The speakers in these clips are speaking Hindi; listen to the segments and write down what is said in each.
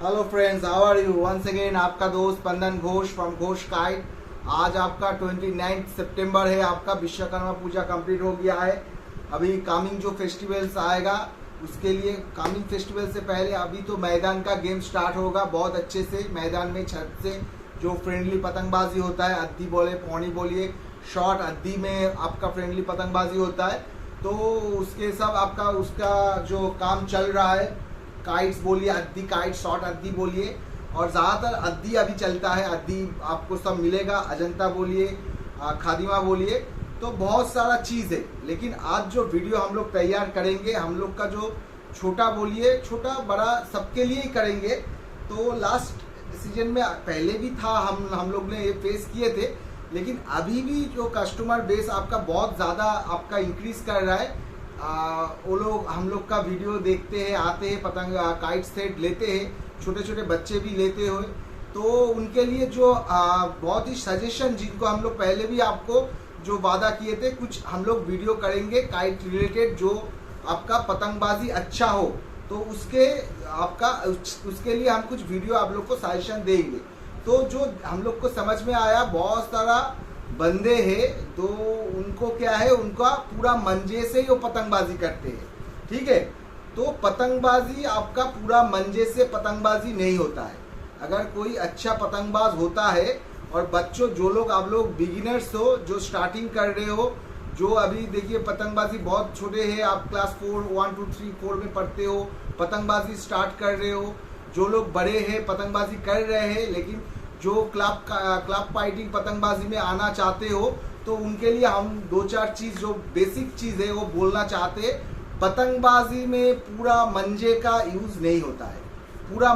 Hello friends, how are you? Once again आपका दोस्त स्पंदन घोष फ्रॉम घोष काइट। आज आपका 29 सितंबर है। आपका विश्वकर्मा पूजा कंप्लीट हो गया है। अभी कामिंग जो फेस्टिवल्स आएगा उसके लिए, कामिंग फेस्टिवल से पहले अभी तो मैदान का गेम स्टार्ट होगा बहुत अच्छे से। मैदान में छत से जो फ्रेंडली पतंगबाजी होता है, अद्दी बोले पौनी बोलिए, शॉर्ट अद्दी में आपका फ्रेंडली पतंगबाजी होता है। तो उसके सब आपका उसका जो काम चल रहा है, काइट्स बोलिए, अद्दी काइट, शॉर्ट अद्दी बोलिए, और ज़्यादातर अद्दी अभी चलता है। अद्दी आपको सब मिलेगा, अजंता बोलिए, खादिमा बोलिए, तो बहुत सारा चीज़ है। लेकिन आज जो वीडियो हम लोग तैयार करेंगे, हम लोग का जो छोटा बोलिए, छोटा बड़ा सबके लिए ही करेंगे। तो लास्ट सीजन में पहले भी था, हम लोग ने ये फेस किए थे, लेकिन अभी भी जो कस्टमर बेस आपका बहुत ज़्यादा आपका इंक्रीज कर रहा है। वो लोग हम लोग का वीडियो देखते हैं, आते हैं, पतंग काइट सेट लेते हैं, छोटे छोटे बच्चे भी लेते हुए। तो उनके लिए जो बहुत ही सजेशन, जिनको हम लोग पहले भी आपको जो वादा किए थे, कुछ हम लोग वीडियो करेंगे काइट रिलेटेड, जो आपका पतंगबाजी अच्छा हो, तो उसके लिए हम कुछ वीडियो आप लोग को सजेशन देंगे। तो जो हम लोग को समझ में आया, बहुत सारा बंदे हैं तो उनको क्या है, उनका पूरा मंजे से ही वो पतंगबाजी करते हैं। ठीक है, तो पतंगबाजी आपका पूरा मंजे से पतंगबाजी नहीं होता है। अगर कोई अच्छा पतंगबाज होता है, और बच्चों जो लोग आप लोग बिगिनर्स हो, जो स्टार्टिंग कर रहे हो, जो अभी देखिए पतंगबाजी बहुत छोटे हैं, आप क्लास 4 1 2 3 4 में पढ़ते हो, पतंगबाजी स्टार्ट कर रहे हो, जो लोग बड़े हैं पतंगबाजी कर रहे हैं, लेकिन जो क्लब फाइटिंग पतंगबाजी में आना चाहते हो, तो उनके लिए हम 2-4 चीज़, जो बेसिक चीज़ है वो बोलना चाहते हैं। पतंगबाजी में पूरा मंजे का यूज़ नहीं होता है। पूरा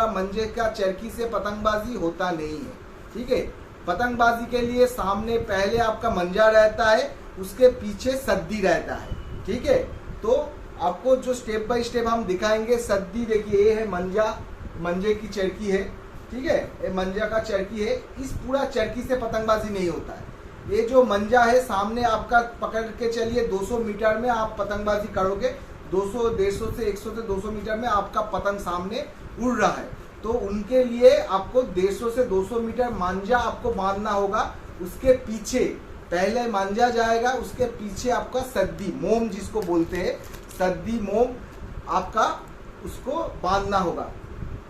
मंजे का चरखी से पतंगबाजी होता नहीं है। ठीक है, पतंगबाजी के लिए सामने पहले आपका मंजा रहता है, उसके पीछे सद्दी रहता है। ठीक है, तो आपको जो स्टेप बाय स्टेप हम दिखाएंगे। सद्दी देखिए, ये है मंजे की चरखी है। ठीक है, ये मंजा का चरखी है। इस पूरा चरखी से पतंगबाजी नहीं होता है। ये जो मंजा है सामने आपका पकड़ के चलिए, 200 मीटर में आप पतंगबाजी करोगे, 200 150 से 100 से 200 मीटर में आपका पतंग सामने उड़ रहा है, तो उनके लिए आपको 150 से 200 मीटर मांझा आपको बांधना होगा। उसके पीछे पहले मांझा जाएगा, उसके पीछे आपका सद्दी मोम, जिसको बोलते हैं सद्दी मोम, आपका उसको बांधना होगा।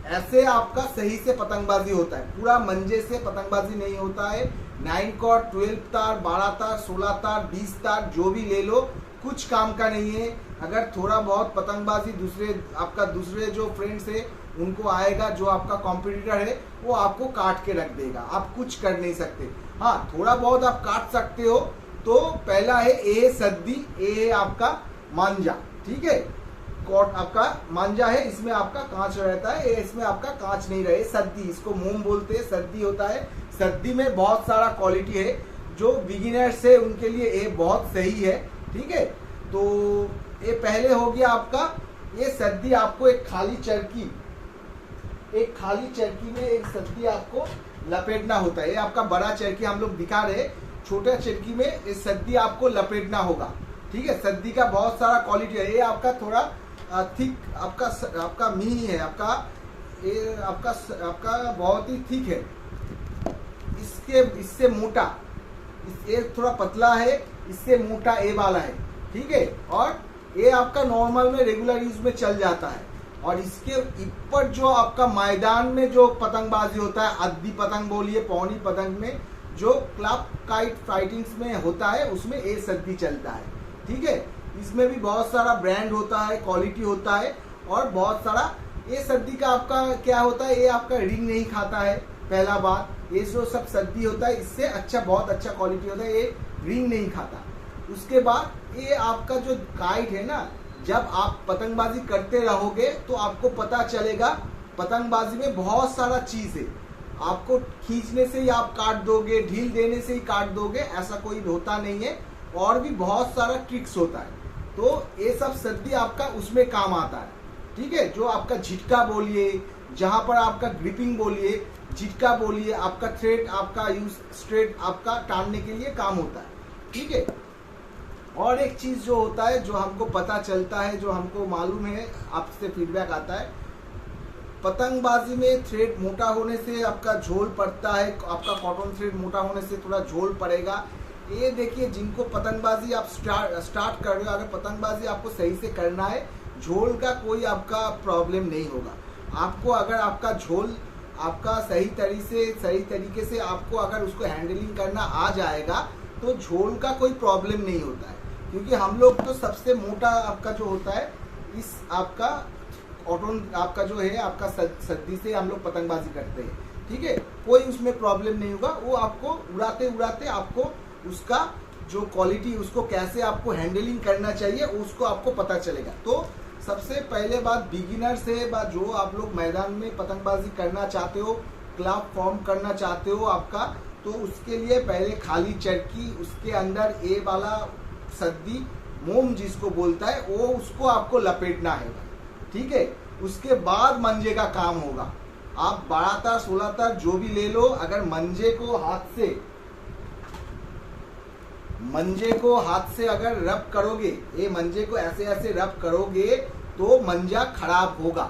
ऐसे आपका सही से पतंगबाजी होता है। पूरा मंजे से पतंगबाजी नहीं होता है। 9 कॉर्ड, 12 तार, 12 तार, 16 तार, 20 तार, जो भी ले लो, कुछ काम का नहीं है। अगर थोड़ा बहुत पतंगबाजी दूसरे जो फ्रेंड्स है उनको आएगा, जो आपका कॉम्पिटिटर है, वो आपको काट के रख देगा, आप कुछ कर नहीं सकते। हाँ, थोड़ा बहुत आप काट सकते हो। तो पहला है ए सद्दी, ए है आपका मांझा। ठीक है, कॉट आपका मांझा है, इसमें आपका कांच रहता है, इसमें आपका कांच नहीं रहे। सद्दी, इसको मोम बोलते हैं, सद्दी होता है। सद्दी में बहुत सारा क्वालिटी है, जो बिगिनर्स है उनके लिए ये बहुत सही है। ठीक है, तो ये पहले हो गया आपका। ये सद्दी आपको एक खाली चरखी में एक सद्दी आपको लपेटना होता है। ये आपका बड़ा चरखी हम लोग दिखा रहे, छोटा चरखी में ये सद्दी आपको लपेटना होगा। ठीक है, सद्दी का बहुत सारा क्वालिटी है। ये आपका थोड़ा थिक आपका मी है, ये आपका बहुत ही थिक है। इससे मोटा, ये थोड़ा पतला है, इससे मोटा ए वाला है। ठीक है, और ये आपका नॉर्मल में रेगुलर यूज में चल जाता है। और इसके ऊपर जो आपका मैदान में जो पतंगबाजी होता है, अद्दी पतंग बोलिए, पौनी पतंग में जो क्लब काइट फाइटिंग्स में होता है, उसमें ए सद्दी चलता है। ठीक है, इसमें भी बहुत सारा ब्रांड होता है, क्वालिटी होता है, और बहुत सारा। ये सद्दी का आपका क्या होता है, ये आपका रिंग नहीं खाता है। पहला बात, ये जो सब सद्दी होता है, इससे बहुत अच्छा क्वालिटी होता है, ये रिंग नहीं खाता। उसके बाद ये आपका जो काइट है ना, जब आप पतंगबाजी करते रहोगे तो आपको पता चलेगा पतंगबाजी में बहुत सारा चीज है। आपको खींचने से ही आप काट दोगे, ढील देने से ही काट दोगे, ऐसा कोई होता नहीं है। और भी बहुत सारा ट्रिक्स होता है। तो ये सब सद्दी आपका उसमें काम आता है। ठीक है, जो आपका झिटका बोलिए, जहां पर आपका ग्रिपिंग बोलिए, झिटका बोलिए, आपका थ्रेड आपका यूज स्ट्रेट आपका टानने के लिए काम होता है। ठीक है, और एक चीज जो होता है, जो हमको पता चलता है, जो हमको मालूम है, आपसे फीडबैक आता है, पतंगबाजी में थ्रेड मोटा होने से आपका झोल पड़ता है, आपका कॉटन थ्रेड मोटा होने से थोड़ा झोल पड़ेगा। ये देखिए, जिनको पतंगबाजी आप स्टार्ट कर रहे हो, अगर पतंगबाजी आपको सही से करना है, झोल का कोई आपका प्रॉब्लम नहीं होगा। आपको अगर आपका झोल आपका सही तरीके से आपको अगर उसको हैंडलिंग करना आ जाएगा तो झोल का कोई प्रॉब्लम नहीं होता है। क्योंकि हम लोग तो सबसे मोटा आपका जो होता है, इस आपका कॉटन आपका जो है आपका सद्दी से हम लोग पतंगबाजी करते हैं, ठीक है। कोई उसमें प्रॉब्लम नहीं होगा। वो आपको उड़ाते उड़ाते आपको उसका जो क्वालिटी, उसको कैसे आपको हैंडलिंग करना चाहिए उसको आपको पता चलेगा। तो सबसे पहले बात बिगिनर से जो आप लोग मैदान में पतंगबाजी करना चाहते हो, क्लब फॉर्म करना चाहते हो आपका, तो उसके लिए पहले खाली चरखी, उसके अंदर ए वाला सद्दी मोम जिसको बोलता है, वो उसको आपको लपेटना है, ठीक है। उसके बाद मंजे का काम होगा। आप 12 तार 16 तार जो भी ले लो, अगर मंजे को हाथ से अगर रब करोगे, ये मंजे को ऐसे ऐसे रब करोगे तो मंजा खराब होगा।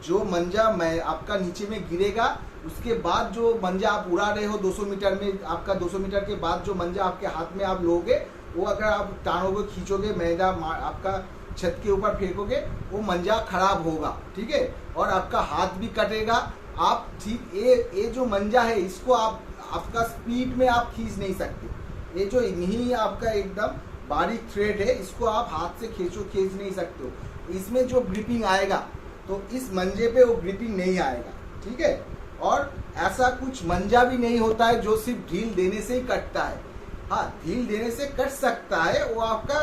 जो मंजा आपका नीचे में गिरेगा, उसके बाद जो मंजा आप उड़ा रहे हो 200 मीटर में, आपका 200 मीटर के बाद जो मंजा आपके हाथ में आप लोगे, वो अगर आप टाणोगे, खींचोगे, मैदा आपका छत के ऊपर फेंकोगे, वो मंजा खराब होगा, ठीक है। और आपका हाथ भी कटेगा। आप ठीक ये जो मंजा है, इसको आपका स्पीड में आप खींच नहीं सकते। ये जो नहीं आपका एकदम बारीक थ्रेड है, इसको आप हाथ से खींच नहीं सकते हो। इसमें जो ग्रिपिंग आएगा, तो इस मंजे पे वो ग्रिपिंग नहीं आएगा, ठीक है। और ऐसा कुछ मंजा भी नहीं होता है जो सिर्फ ढील देने से ही कटता है। हाँ, ढील देने से कट सकता है, वो आपका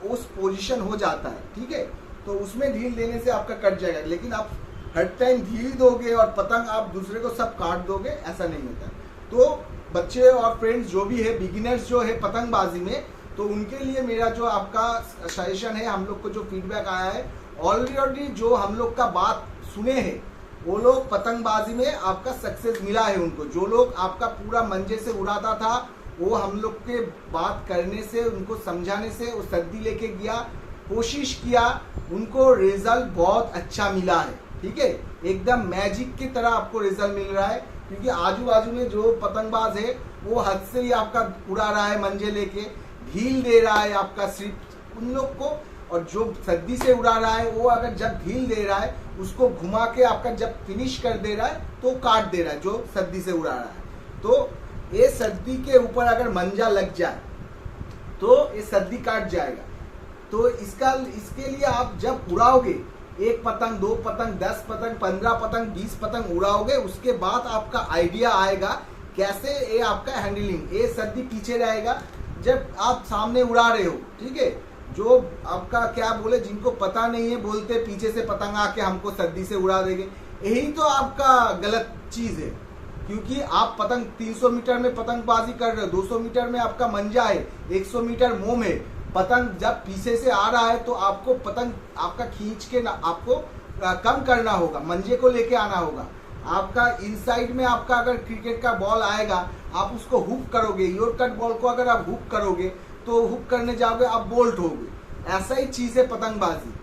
उस पोजीशन हो जाता है, ठीक है। तो उसमें ढील देने से आपका कट जाएगा, लेकिन आप हर टाइम ढील दोगे और पतंग आप दूसरे को सब काट दोगे, ऐसा नहीं होता। तो बच्चे और फ्रेंड्स जो भी है, बिगिनर्स जो है पतंगबाजी में, तो उनके लिए मेरा जो आपका सजेशन है, हम लोग को जो फीडबैक आया है, ऑलरेडी जो हम लोग का बात सुने हैं, वो लोग पतंगबाजी में आपका सक्सेस मिला है उनको। जो लोग आपका पूरा मंजे से उड़ाता था, वो हम लोग के बात करने से, उनको समझाने से, वो सद्दी लेके गया, कोशिश किया, उनको रिजल्ट बहुत अच्छा मिला है, ठीक है। एकदम मैजिक की तरह आपको रिजल्ट मिल रहा है। क्योंकि आजू बाजू में जो पतंगबाज है, वो हद से ही आपका उड़ा रहा है मंजे लेके, ढील दे रहा है आपका सिर्फ उन लोग को। और जो सद्दी से उड़ा रहा है, वो अगर जब ढील दे रहा है, उसको घुमा के आपका जब फिनिश कर दे रहा है, तो काट दे रहा है जो सद्दी से उड़ा रहा है। तो ये सद्दी के ऊपर अगर मंजा लग जाए तो ये सद्दी काट जाएगा। तो इसके लिए आप जब उड़ाओगे, 1 पतंग, 2 पतंग, 10 पतंग, 15 पतंग, 20 पतंग उड़ाओगे, उसके बाद आपका आइडिया आएगा कैसे ये आपका हैंडलिंग, ये सद्दी पीछे रहेगा जब आप सामने उड़ा रहे हो, ठीक है। जो आपका क्या बोले, जिनको पता नहीं है, बोलते पीछे से पतंग आके हमको सद्दी से उड़ा देंगे। यही तो आपका गलत चीज है। क्योंकि आप पतंग 300 मीटर में पतंगबाजी कर रहे हो, 200 मीटर में आपका मंजा है, 100 मीटर मोम है, पतंग जब पीछे से आ रहा है तो आपको पतंग आपका खींच के आपको कम करना होगा, मंजे को लेके आना होगा। आपका इनसाइड में आपका अगर क्रिकेट का बॉल आएगा, आप उसको हुक करोगे, योर कट बॉल को अगर आप हुक करोगे तो हुक करने जाओगे, आप बोल्ट होगे। ऐसा ही चीज है पतंगबाजी।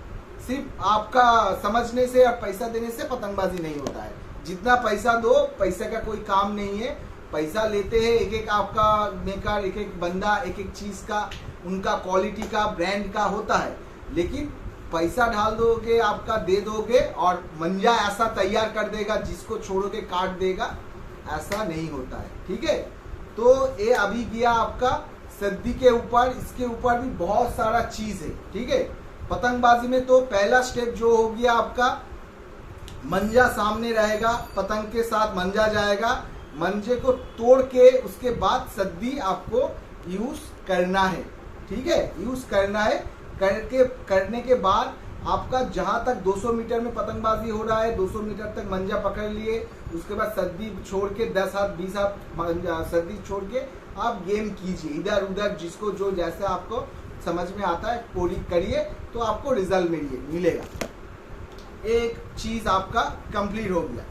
सिर्फ आपका समझने से और पैसा देने से पतंगबाजी नहीं होता है। जितना पैसा दो, पैसे का कोई काम नहीं है। पैसा लेते हैं एक एक आपका मेकर, एक एक बंदा, एक एक चीज का, उनका क्वालिटी का, ब्रांड का होता है। लेकिन पैसा डाल दोगे, आपका दे दोगे और मंजा ऐसा तैयार कर देगा जिसको छोड़ोगे काट देगा, ऐसा नहीं होता है, ठीक है। तो ये अभी गया आपका सद्दी के ऊपर। इसके ऊपर भी बहुत सारा चीज है, ठीक है। पतंगबाजी में तो पहला स्टेप जो हो गया आपका, मंजा सामने रहेगा, पतंग के साथ मंजा जाएगा, मंजे को तोड़ के उसके बाद सद्दी आपको यूज करना है, ठीक है। यूज करना है, करने के बाद आपका जहां तक 200 मीटर में पतंगबाजी हो रहा है, 200 मीटर तक मंजा पकड़ लिए, उसके बाद सद्दी छोड़ के 10 हाथ 20 हाथ सद्दी छोड़ के आप गेम कीजिए, इधर उधर जिसको जो जैसे आपको समझ में आता है कोडिंग करिए, तो आपको रिजल्ट मिलेगा। एक चीज आपका कंप्लीट हो गया,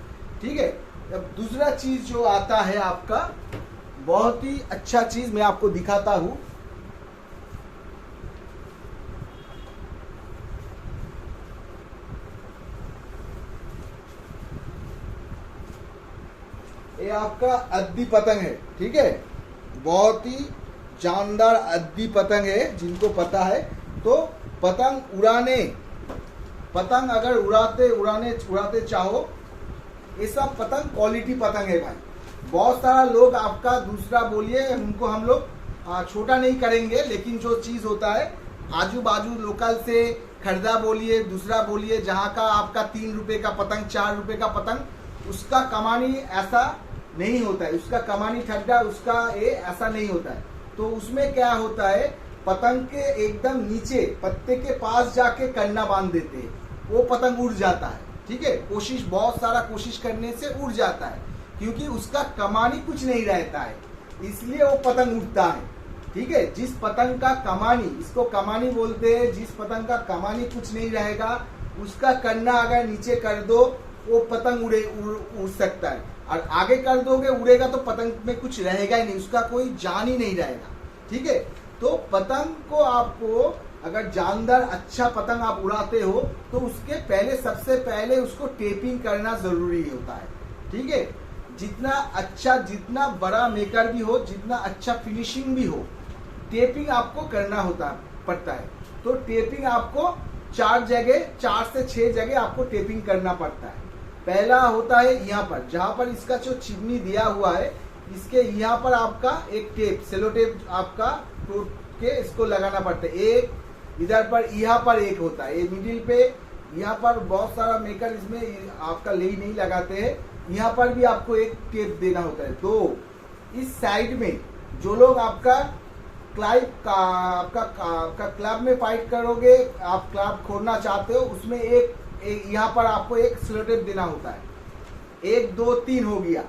ठीक है। अब दूसरा चीज जो आता है आपका, बहुत ही अच्छा चीज मैं आपको दिखाता हूं। ये आपका अद्दी पतंग है, ठीक है, बहुत ही जानदार अद्दी पतंग है। जिनको पता है तो पतंग अगर उड़ाते चाहो, ये सब पतंग क्वालिटी पतंग है भाई। बहुत सारा लोग आपका दूसरा बोलिए, उनको हम लोग छोटा नहीं करेंगे, लेकिन जो चीज होता है आजू बाजू लोकल से खरीदा बोलिए, दूसरा बोलिए, जहाँ का आपका 3 रुपए का पतंग, 4 रुपए का पतंग, उसका कमानी ऐसा नहीं होता है, उसका कमानी ठड्डा, उसका ये ऐसा नहीं होता है। तो उसमें क्या होता है, पतंग के एकदम नीचे पत्ते के पास जाके कन्ना बांध देते हैं, वो पतंग उड़ जाता है, ठीक है। बहुत सारा कोशिश करने से उड़ जाता है, क्योंकि उसका कमानी कुछ नहीं रहता है, इसलिए वो पतंग उड़ता है, ठीक है। जिस पतंग का कमानी, इसको कमानी बोलते हैं, जिस पतंग का कमानी कुछ नहीं रहेगा, उसका कन्ना अगर नीचे कर दो, वो पतंग उड़ सकता है, और आगे कर दोगे उड़ेगा तो पतंग में कुछ रहेगा ही नहीं, उसका कोई जान ही नहीं रहेगा, ठीक है। तो पतंग को आपको अगर जानदार अच्छा पतंग आप उड़ाते हो तो उसके पहले, सबसे पहले उसको टेपिंग करना जरूरी होता है, ठीक है। जितना बड़ा मेकर भी हो, जितना अच्छा फिनिशिंग भी हो, टेपिंग आपको करना पड़ता है। तो टेपिंग आपको 4 से 6 जगह आपको टेपिंग करना पड़ता है। पहला होता है यहाँ पर, जहाँ पर इसका जो चिमनी दिया हुआ है, इसके यहाँ पर आपका एक टेप, सेलो टेप आपका टूट के इसको लगाना पड़ता है। एक इधर पर, यहाँ पर एक होता है, ये मिडिल पे, यहाँ पर बहुत सारा मेकर इसमें आपका लेई नहीं लगाते हैं, यहाँ पर भी आपको एक टेप देना होता है। तो इस साइड में जो लोग आपका क्लब में फाइट करोगे, आप क्लब खोलना चाहते हो, उसमें एक यहाँ पर आपको एक सेलो टेप देना होता है। 1 2 3 हो गया,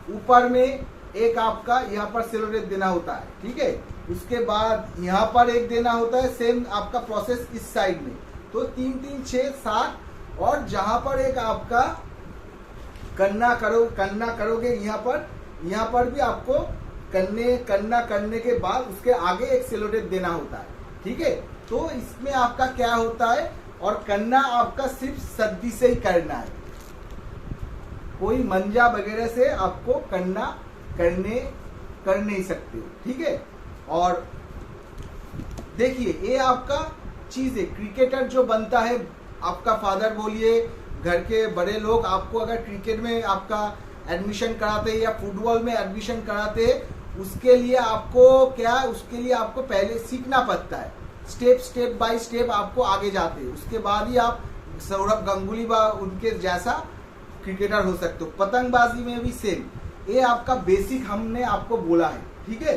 ऊपर में एक आपका यहाँ पर सेलो टेप देना होता है, ठीक है। उसके बाद यहाँ पर एक देना होता है, सेम आपका प्रोसेस इस साइड में। तो 3 3 6 7, और जहां पर एक आपका कन्ना करोगे, यहाँ पर भी आपको कन्ना करने के बाद उसके आगे एक सेलो टेप देना होता है, ठीक है। तो इसमें आपका क्या होता है, और कन्ना आपका सिर्फ सद्दी से ही करना है, कोई मंजा वगैरह से आपको कन्ना कर नहीं सकते, ठीक है। और देखिए, ये आपका चीज है, क्रिकेटर जो बनता है, आपका फादर बोलिए, घर के बड़े लोग आपको अगर क्रिकेट में आपका एडमिशन कराते हैं या फुटबॉल में एडमिशन कराते हैं, उसके लिए आपको पहले सीखना पड़ता है, स्टेप बाय स्टेप आपको आगे जाते हैं, उसके बाद ही आप सौरभ गांगुली व उनके जैसा क्रिकेटर हो सकते हो। पतंगबाजी में भी सेम, ये आपका बेसिक हमने आपको बोला है, ठीक है।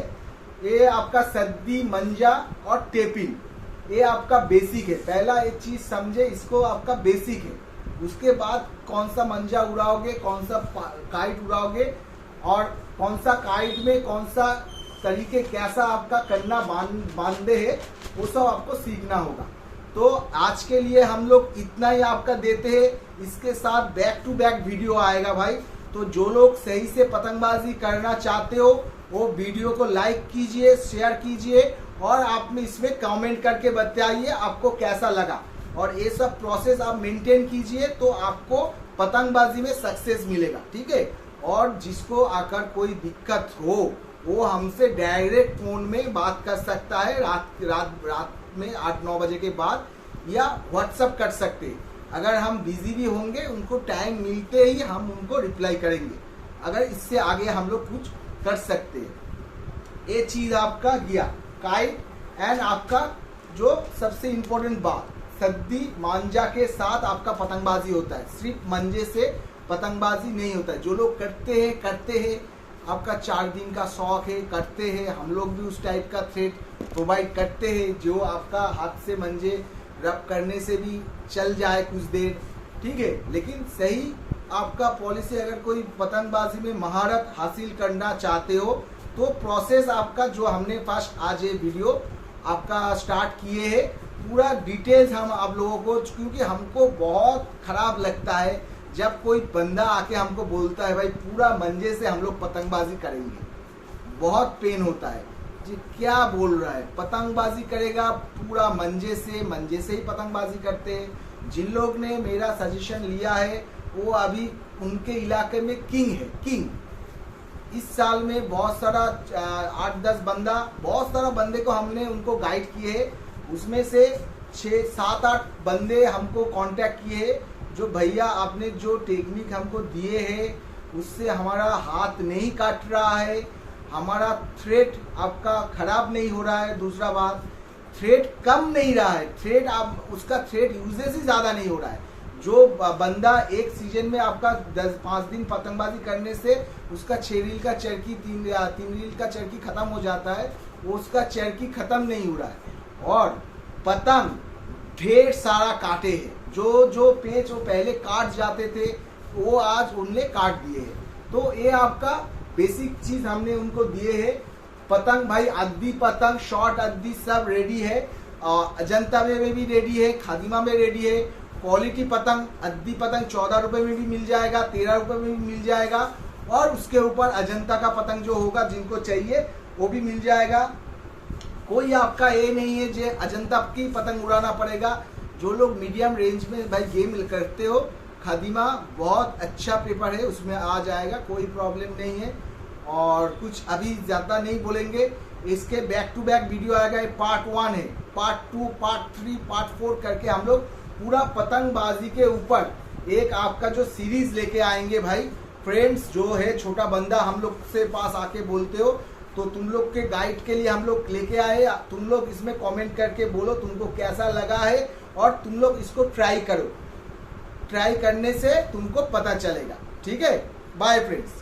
ये आपका सद्दी, मंजा और टेपिंग, ये आपका बेसिक है। पहला एक चीज समझे, इसको आपका बेसिक है। उसके बाद कौन सा मंजा उड़ाओगे, कौन सा काइट उड़ाओगे, और कौन सा काइट में कौन सा तरीके, कैसा आपका कन्ना बांधे है, वो सब आपको सीखना होगा। तो आज के लिए हम लोग इतना ही आपका देते हैं। इसके साथ बैक टू बैक वीडियो आएगा भाई। तो जो लोग सही से पतंगबाजी करना चाहते हो, वो वीडियो को लाइक कीजिए, शेयर कीजिए, और आप में इसमें कमेंट करके बताइए आपको कैसा लगा। और ये सब प्रोसेस आप मेंटेन कीजिए, तो आपको पतंगबाजी में सक्सेस मिलेगा, ठीक है। और जिसको आकर कोई दिक्कत हो, वो हमसे डायरेक्ट फोन में बात कर सकता है, रात में 8-9 बजे के बाद, या व्हाट्सएप कर सकते हैं। अगर हम बिजी भी होंगे, उनको टाइम मिलते ही हम उनको रिप्लाई करेंगे, अगर इससे आगे हम लोग कुछ कर सकते हैं। ये चीज आपका गया काइट, एंड आपका जो सबसे इम्पोर्टेंट बात, सद्दी मांझा के साथ आपका पतंगबाजी होता है, सिर्फ मंजे से पतंगबाजी नहीं होता है। जो लोग करते हैं, आपका 4 दिन का शौक है, करते हैं, हम लोग भी उस टाइप का थ्रेड प्रोवाइड करते हैं, जो आपका हाथ से मंजे रब करने से भी चल जाए कुछ देर, ठीक है। लेकिन सही आपका पॉलिसी, अगर कोई पतंगबाजी में महारत हासिल करना चाहते हो, तो प्रोसेस आपका जो हमने फर्स्ट आज ये वीडियो आपका स्टार्ट किए है, पूरा डिटेल्स हम आप लोगों को, क्योंकि हमको बहुत खराब लगता है जब कोई बंदा आके हमको बोलता है भाई पूरा मंजे से हम लोग पतंगबाजी करेंगे, बहुत पेन होता है जी, क्या बोल रहा है, पतंगबाजी करेगा पूरा मंजे से ही पतंगबाजी करते हैं। जिन लोग ने मेरा सजेशन लिया है, वो अभी उनके इलाके में किंग है, किंग इस साल में बहुत सारा 8-10 बंदा, बहुत सारा बंदे को हमने उनको गाइड किए है। उसमें से 6-7-8 बंदे हमको कांटेक्ट किए हैं, जो भैया आपने जो टेक्निक हमको दिए हैं उससे हमारा हाथ नहीं काट रहा है, हमारा थ्रेड आपका खराब नहीं हो रहा है। दूसरा बात, थ्रेड कम नहीं रहा है, थ्रेड आप उसका थ्रेड यूजेस ही ज़्यादा नहीं हो रहा है। जो बंदा एक सीजन में आपका 10-5 दिन पतंगबाजी करने से उसका 6 रील का चरखी 3 रील का चरखी खत्म हो जाता है, वो उसका चरखी खत्म नहीं हो रहा है। और पतंग ढेर सारा काटे हैं, जो पेच वो पहले काट जाते थे वो आज उनने काट दिए हैं। तो ये आपका बेसिक चीज हमने उनको दिए है। पतंग भाई अद्दी पतंग, शॉर्ट अद्दी सब रेडी है। अजंता में भी रेडी है, खादिमा में रेडी है। क्वालिटी पतंग, अद्दी पतंग 14 रुपए में भी मिल जाएगा, 13 रुपए में भी मिल जाएगा। और उसके ऊपर अजंता का पतंग जो होगा जिनको चाहिए वो भी मिल जाएगा। कोई आपका ये नहीं है जो अजंता की पतंग उड़ाना पड़ेगा। जो लोग मीडियम रेंज में भाई गेम करते हो, खादिमा बहुत अच्छा पेपर है, उसमें आ जाएगा, कोई प्रॉब्लम नहीं है। और कुछ अभी ज़्यादा नहीं बोलेंगे, इसके बैक टू बैक वीडियो आएगा। पार्ट 1 है, पार्ट 2, पार्ट 3, पार्ट 4 करके हम लोग पूरा पतंगबाजी के ऊपर एक आपका जो सीरीज लेके आएंगे भाई। फ्रेंड्स जो है छोटा बंदा हम लोग से पास आके बोलते हो तो तुम लोग के गाइड के लिए हम लोग लेके आए। तुम लोग इसमें कमेंट करके बोलो तुमको कैसा लगा है और तुम लोग इसको ट्राई करो। ट्राई करने से तुमको पता चलेगा। ठीक है, बाय फ्रेंड्स।